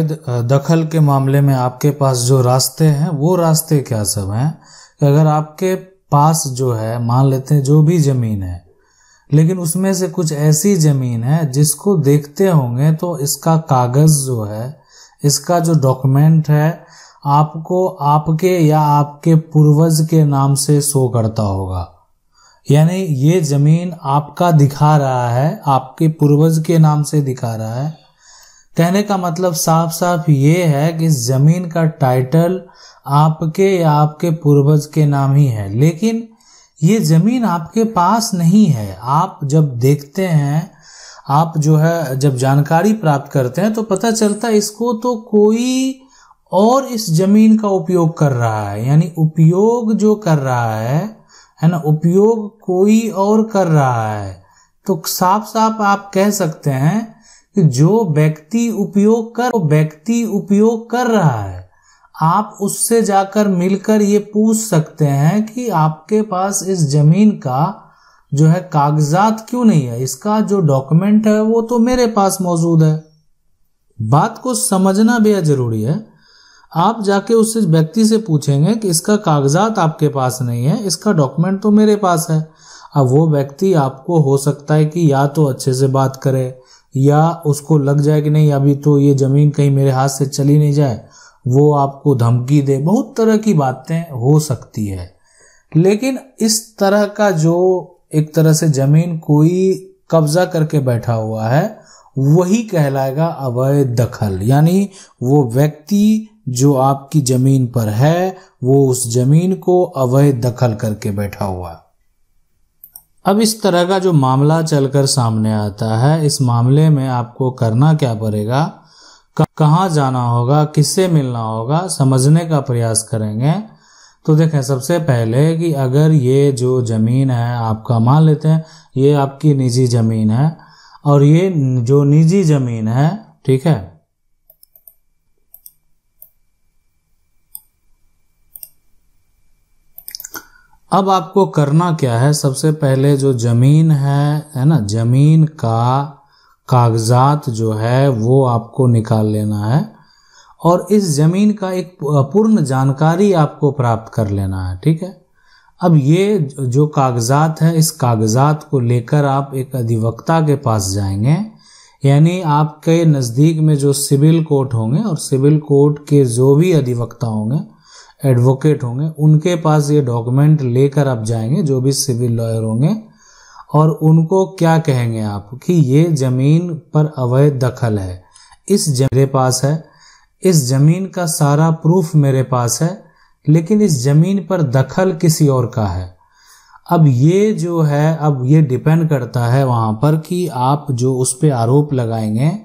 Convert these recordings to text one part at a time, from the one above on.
दखल के मामले में आपके पास जो रास्ते हैं वो रास्ते क्या सब हैं कि अगर आपके पास जो है, मान लेते हैं जो भी जमीन है, लेकिन उसमें से कुछ ऐसी जमीन है जिसको देखते होंगे तो इसका कागज जो है, इसका जो डॉक्यूमेंट है आपको आपके या आपके पूर्वज के नाम से शो करता होगा। यानी ये जमीन आपका दिखा रहा है, आपके पूर्वज के नाम से दिखा रहा है। कहने का मतलब साफ साफ ये है कि इस जमीन का टाइटल आपके या आपके पूर्वज के नाम ही है, लेकिन ये जमीन आपके पास नहीं है। आप जब देखते हैं, आप जो है जब जानकारी प्राप्त करते हैं तो पता चलता है इसको तो कोई और इस जमीन का उपयोग कर रहा है। यानी उपयोग जो कर रहा है ना, उपयोग कोई और कर रहा है। तो साफ साफ आप कह सकते हैं कि जो व्यक्ति उपयोग कर रहा है, आप उससे जाकर मिलकर ये पूछ सकते हैं कि आपके पास इस जमीन का जो है कागजात क्यों नहीं है, इसका जो डॉक्यूमेंट है वो तो मेरे पास मौजूद है। बात को समझना बेहद जरूरी है। आप जाके उस व्यक्ति से पूछेंगे कि इसका कागजात आपके पास नहीं है, इसका डॉक्यूमेंट तो मेरे पास है। अब वो व्यक्ति आपको हो सकता है कि या तो अच्छे से बात करे या उसको लग जाए कि नहीं अभी तो ये जमीन कहीं मेरे हाथ से चली नहीं जाए, वो आपको धमकी दे। बहुत तरह की बातें हो सकती है, लेकिन इस तरह का जो एक तरह से जमीन कोई कब्जा करके बैठा हुआ है वही कहलाएगा अवैध दखल। यानी वो व्यक्ति जो आपकी जमीन पर है वो उस जमीन को अवैध दखल करके बैठा हुआ है। अब इस तरह का जो मामला चलकर सामने आता है, इस मामले में आपको करना क्या पड़ेगा, कहाँ जाना होगा, किससे मिलना होगा, समझने का प्रयास करेंगे। तो देखें, सबसे पहले कि अगर ये जो ज़मीन है आपका, मान लेते हैं ये आपकी निजी ज़मीन है और ये जो निजी ज़मीन है, ठीक है, अब आपको करना क्या है, सबसे पहले जो ज़मीन है ना, ज़मीन का कागजात जो है वो आपको निकाल लेना है और इस ज़मीन का एक पूर्ण जानकारी आपको प्राप्त कर लेना है, ठीक है। अब ये जो कागजात है, इस कागजात को लेकर आप एक अधिवक्ता के पास जाएंगे। यानी आपके नज़दीक में जो सिविल कोर्ट होंगे और सिविल कोर्ट के जो भी अधिवक्ता होंगे, एडवोकेट होंगे, उनके पास ये डॉक्यूमेंट लेकर आप जाएंगे, जो भी सिविल लॉयर होंगे, और उनको क्या कहेंगे आप कि ये ज़मीन पर अवैध दखल है, इस मेरे पास है, इस ज़मीन का सारा प्रूफ मेरे पास है, लेकिन इस ज़मीन पर दखल किसी और का है। अब ये जो है, अब ये डिपेंड करता है वहाँ पर कि आप जो उस पे आरोप लगाएंगे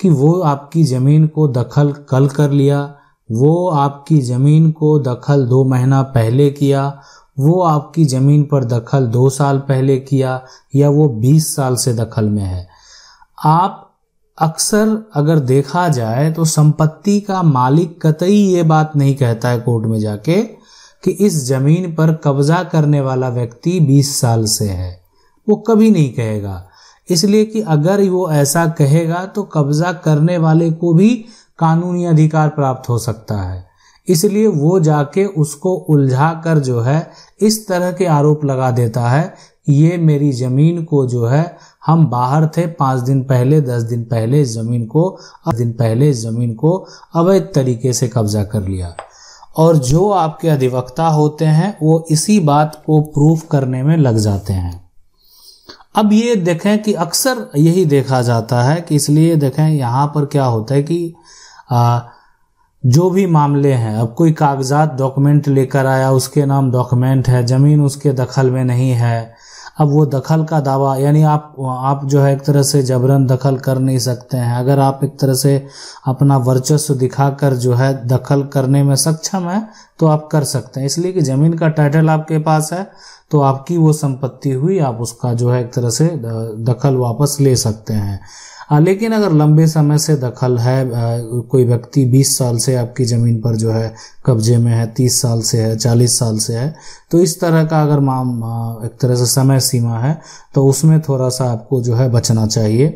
कि वो आपकी ज़मीन को दखल कल कर लिया, वो आपकी ज़मीन को दखल 2 महीना पहले किया, वो आपकी ज़मीन पर दखल 2 साल पहले किया, या वो 20 साल से दखल में है। आप अक्सर अगर देखा जाए तो संपत्ति का मालिक कतई ये बात नहीं कहता है कोर्ट में जाके कि इस ज़मीन पर कब्जा करने वाला व्यक्ति 20 साल से है, वो कभी नहीं कहेगा। इसलिए कि अगर वो ऐसा कहेगा तो कब्जा करने वाले को भी कानूनी अधिकार प्राप्त हो सकता है। इसलिए वो जाके उसको उलझा कर जो है इस तरह के आरोप लगा देता है, ये मेरी ज़मीन को जो है, हम बाहर थे 5 दिन पहले, 10 दिन पहले इस ज़मीन को अवैध तरीके से कब्जा कर लिया। और जो आपके अधिवक्ता होते हैं वो इसी बात को प्रूफ करने में लग जाते हैं। अब ये देखें कि अक्सर यही देखा जाता है कि, इसलिए देखें यहाँ पर क्या होता है कि जो भी मामले हैं, अब कोई कागजात डॉक्यूमेंट लेकर आया, उसके नाम डॉक्यूमेंट है, ज़मीन उसके दखल में नहीं है, अब वो दखल का दावा, यानी आप जो है एक तरह से जबरन दखल कर नहीं सकते हैं। अगर आप एक तरह से अपना वर्चस्व दिखाकर जो है दखल करने में सक्षम है तो आप कर सकते हैं। इसलिए कि ज़मीन का टाइटल आपके पास है तो आपकी वो संपत्ति हुई, आप उसका जो है एक तरह से दखल वापस ले सकते हैं। लेकिन अगर लंबे समय से दखल है, कोई व्यक्ति 20 साल से आपकी ज़मीन पर जो है कब्जे में है, 30 साल से है, 40 साल से है, तो इस तरह का अगर एक तरह से समय सीमा है तो उसमें थोड़ा सा आपको जो है बचना चाहिए।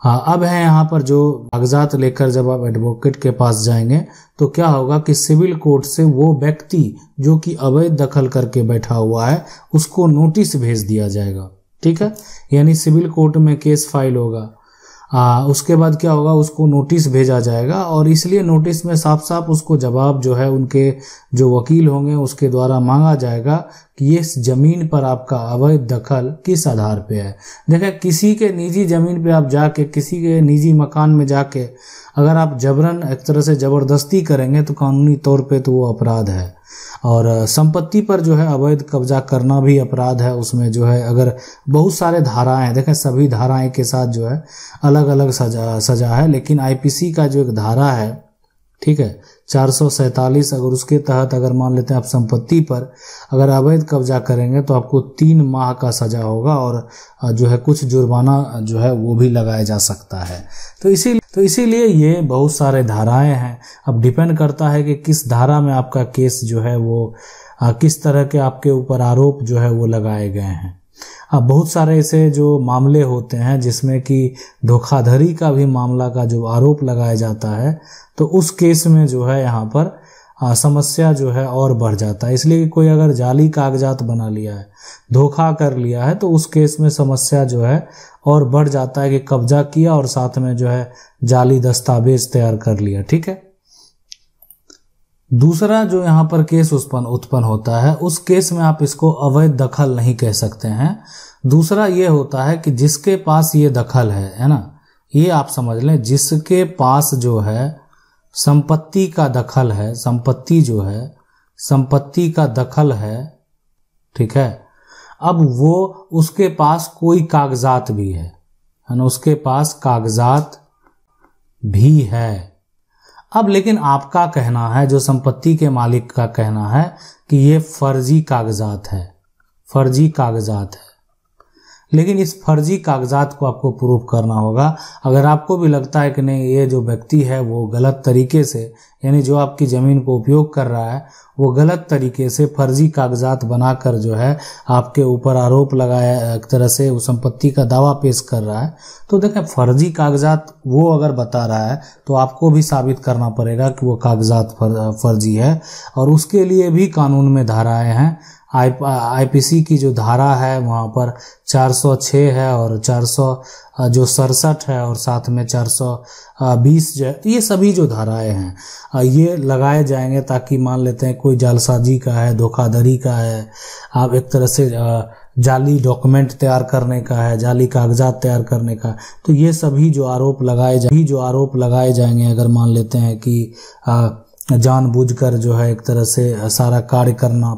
हाँ, अब है यहाँ पर जो कागजात लेकर जब आप एडवोकेट के पास जाएंगे तो क्या होगा कि सिविल कोर्ट से वो व्यक्ति जो कि अवैध दखल करके बैठा हुआ है उसको नोटिस भेज दिया जाएगा। ठीक है, यानी सिविल कोर्ट में केस फाइल होगा, उसके बाद क्या होगा, उसको नोटिस भेजा जाएगा और इसलिए नोटिस में साफ साफ उसको जवाब जो है उनके जो वकील होंगे उसके द्वारा मांगा जाएगा कि ये जमीन पर आपका अवैध दखल किस आधार पे है। देखें, किसी के निजी जमीन पे आप जाके, किसी के निजी मकान में जाके अगर आप जबरन एक तरह से जबरदस्ती करेंगे तो कानूनी तौर पे तो वो अपराध है। और संपत्ति पर जो है अवैध कब्जा करना भी अपराध है। उसमें जो है अगर बहुत सारे धाराएं हैं, देखें सभी धाराएं के साथ जो है अलग अलग सजा है, लेकिन आईपीसी का जो एक धारा है, ठीक है, 447, अगर उसके तहत अगर मान लेते हैं आप संपत्ति पर अगर अवैध कब्जा करेंगे तो आपको 3 माह का सजा होगा और जो है कुछ जुर्माना जो है वो भी लगाया जा सकता है। तो इसीलिए ये बहुत सारे धाराएं हैं। अब डिपेंड करता है कि किस धारा में आपका केस जो है वो किस तरह के आपके ऊपर आरोप जो है वो लगाए गए हैं। अब बहुत सारे ऐसे जो मामले होते हैं जिसमें कि धोखाधड़ी का भी मामला का जो आरोप लगाया जाता है तो उस केस में जो है यहाँ पर समस्या जो है और बढ़ जाता है। इसलिए कि कोई अगर जाली कागजात बना लिया है, धोखा कर लिया है, तो उस केस में समस्या जो है और बढ़ जाता है कि कब्जा किया और साथ में जो है जाली दस्तावेज तैयार कर लिया। ठीक है, दूसरा जो यहाँ पर केस उत्पन्न होता है उस केस में आप इसको अवैध दखल नहीं कह सकते हैं। दूसरा ये होता है कि जिसके पास ये दखल है ना, ये आप समझ लें, जिसके पास जो है संपत्ति का दखल है, संपत्ति जो है संपत्ति का दखल है, ठीक है, अब वो उसके पास कोई कागजात भी है ना, उसके पास कागजात भी है। अब लेकिन आपका कहना है, जो संपत्ति के मालिक का कहना है कि ये फर्जी कागजात है, फर्जी कागजात है। लेकिन इस फर्जी कागजात को आपको प्रूफ करना होगा। अगर आपको भी लगता है कि नहीं ये जो व्यक्ति है वो गलत तरीके से, यानी जो आपकी ज़मीन को उपयोग कर रहा है वो गलत तरीके से फर्जी कागजात बनाकर जो है आपके ऊपर आरोप लगाया, एक तरह से उस संपत्ति का दावा पेश कर रहा है, तो देखें फर्जी कागजात वो अगर बता रहा है तो आपको भी साबित करना पड़ेगा कि वो कागजात फर्जी है। और उसके लिए भी कानून में धाराएं हैं। आईपीसी की जो धारा है वहाँ पर 406 है और 467 है और साथ में 420 जो है, तो ये सभी जो धाराएं हैं ये लगाए जाएंगे ताकि मान लेते हैं कोई जालसाजी का है, धोखाधड़ी का है, आप एक तरह से जाली डॉक्यूमेंट तैयार करने का है, जाली कागजात तैयार करने का, तो ये सभी जो आरोप लगाए जाएंगे, अगर मान लेते हैं कि जानबूझकर जो है एक तरह से सारा कार्य करना,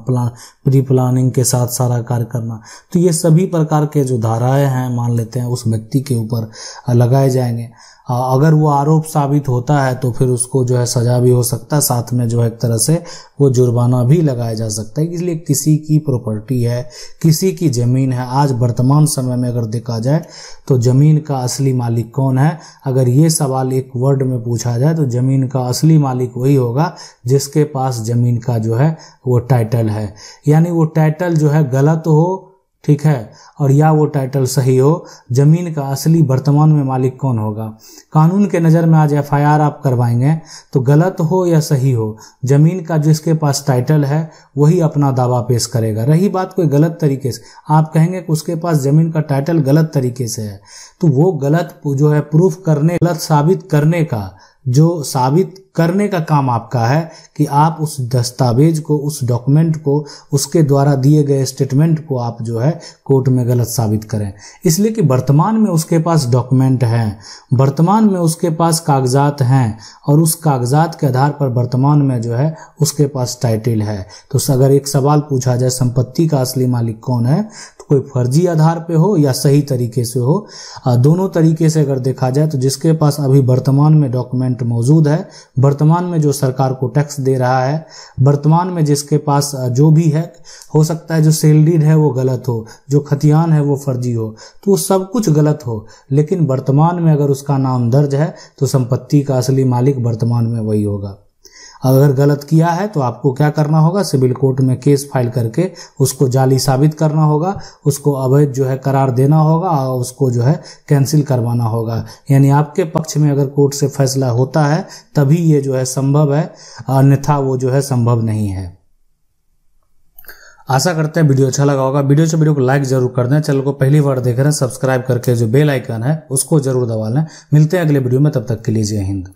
प्री प्लानिंग के साथ सारा कार्य करना, तो ये सभी प्रकार के जो धाराएं हैं मान लेते हैं उस व्यक्ति के ऊपर लगाए जाएंगे। अगर वो आरोप साबित होता है तो फिर उसको जो है सजा भी हो सकता है, साथ में जो है एक तरह से वो जुर्माना भी लगाया जा सकता है। इसलिए किसी की प्रॉपर्टी है, किसी की ज़मीन है, आज वर्तमान समय में अगर देखा जाए तो ज़मीन का असली मालिक कौन है, अगर ये सवाल एक वर्ड में पूछा जाए तो ज़मीन का असली मालिक वही होगा जिसके पास ज़मीन का जो है वो टाइटल है। यानी वो टाइटल जो है गलत हो, ठीक है, और या वो टाइटल सही हो, जमीन का असली वर्तमान में मालिक कौन होगा। कानून के नज़र में आज एफआईआर आप करवाएंगे तो गलत हो या सही हो, जमीन का जिसके पास टाइटल है वही अपना दावा पेश करेगा। रही बात कोई गलत तरीके से, आप कहेंगे कि उसके पास जमीन का टाइटल गलत तरीके से है, तो वो गलत जो है प्रूफ करने, गलत साबित करने का, जो साबित करने का काम आपका है कि आप उस दस्तावेज को, उस डॉक्यूमेंट को, उसके द्वारा दिए गए स्टेटमेंट को आप जो है कोर्ट में गलत साबित करें। इसलिए कि वर्तमान में उसके पास डॉक्यूमेंट हैं, वर्तमान में उसके पास कागजात हैं और उस कागजात के आधार पर वर्तमान में जो है उसके पास टाइटल है। तो अगर एक सवाल पूछा जाए संपत्ति का असली मालिक कौन है, तो कोई फर्जी आधार पे हो या सही तरीके से हो, दोनों तरीके से अगर देखा जाए तो जिसके पास अभी वर्तमान में डॉक्यूमेंट मौजूद है, वर्तमान में जो सरकार को टैक्स दे रहा है, वर्तमान में जिसके पास जो भी है, हो सकता है जो सेल डीड है वो गलत हो, जो खतियान है वो फर्जी हो, तो वो सब कुछ गलत हो, लेकिन वर्तमान में अगर उसका नाम दर्ज है तो संपत्ति का असली मालिक वर्तमान में वही होगा। अगर गलत किया है तो आपको क्या करना होगा, सिविल कोर्ट में केस फाइल करके उसको जाली साबित करना होगा, उसको अवैध जो है करार देना होगा और उसको जो है कैंसिल करवाना होगा। यानी आपके पक्ष में अगर कोर्ट से फैसला होता है तभी ये जो है संभव है, अन्यथा वो जो है संभव नहीं है। आशा करते हैं वीडियो अच्छा लगा होगा। वीडियो को लाइक जरूर कर दें। चैनल को पहली बार देख रहे हैं सब्सक्राइब करके जो बेल आइकन है उसको जरूर दबा लें। मिलते हैं अगले वीडियो में, तब तक के लिए जय हिंद।